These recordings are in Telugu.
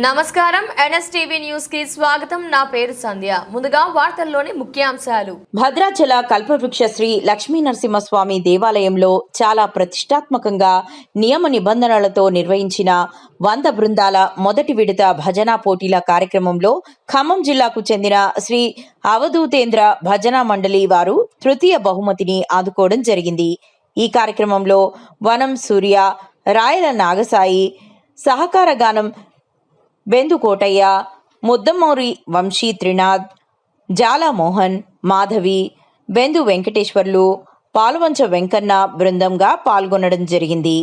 నమస్కారం ఎన్ఎస్టీవీ న్యూస్ కి స్వాగతం. నా పేరు సంధ్య. ముందుగా వార్తల్లోని ముఖ్యాంశాలు. భద్రాచల కల్పవృక్ష శ్రీ లక్ష్మీ నరసింహస్వామి దేవాలయంలో చాలా ప్రతిష్టాత్మకంగా నియమ నిబంధనలతో నిర్వహించిన 100 బృందాల మొదటి విడత భజన పోటీల కార్యక్రమంలో ఖమ్మం జిల్లాకు చెందిన శ్రీ అవధూతేంద్ర భజన మండలి వారు తృతీయ బహుమతిని అందుకోవడం జరిగింది. ఈ కార్యక్రమంలో వనం సూర్య, రాయల నాగసాయి, సహకార గానం బెందు కోటయ్య, ముద్దమూరి వంశీ త్రినాథ్, జాలా మోహన్, మాధవి, బెందు వెంకటేశ్వర్లు, పాల్వంచ వెంకన్న బృందంగా పాల్గొనడం జరిగింది.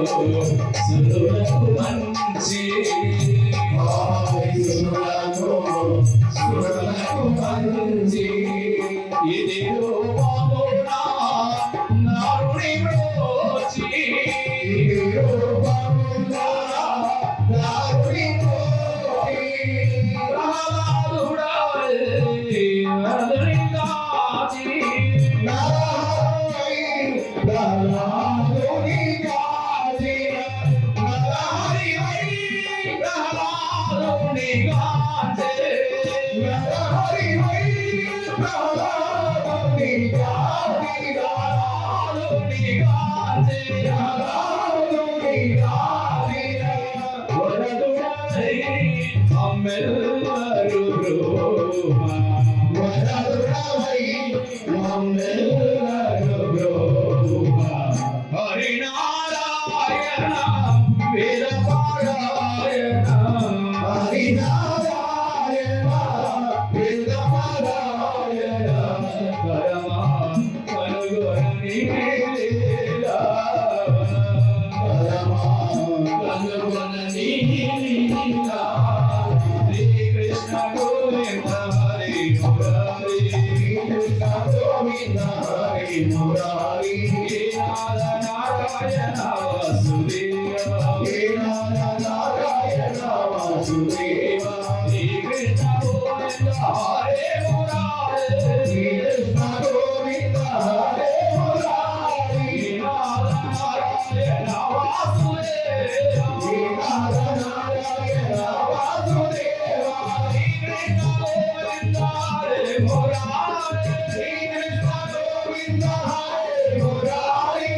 సురులకు మంచి సురులకు మంచి ఇది రూపమునా నారుని బ్రోచి రూపమునా నారుని బ్రోచి ప్రహ్లాదుడాయే నరుని గాచి హరినారాయణ వేదపారాయణ హరినారాయణ వేదపారాయణ పరమా కనుగొనని లీలా పరమా కనుగొనని లీలా శ్రీకృష్ణ గోవింద హరి మురారి కృష్ణ గోవింద హరి మురారి నారాయణ వాసుదేవ నారాయణ వాసుదేవ శ్రీకృష్ణ గోవింద హరే మురారి శ్రీకృష్ణ గోవింద హరే మురారి నారాయణ వాసుదేవ నారాయణ వాసుదేవ శ్రీకృష్ణ గోవింద హరే మురారి శ్రీకృష్ణ గోవింద హరే మురారి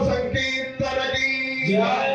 సంకీర్తనకి జై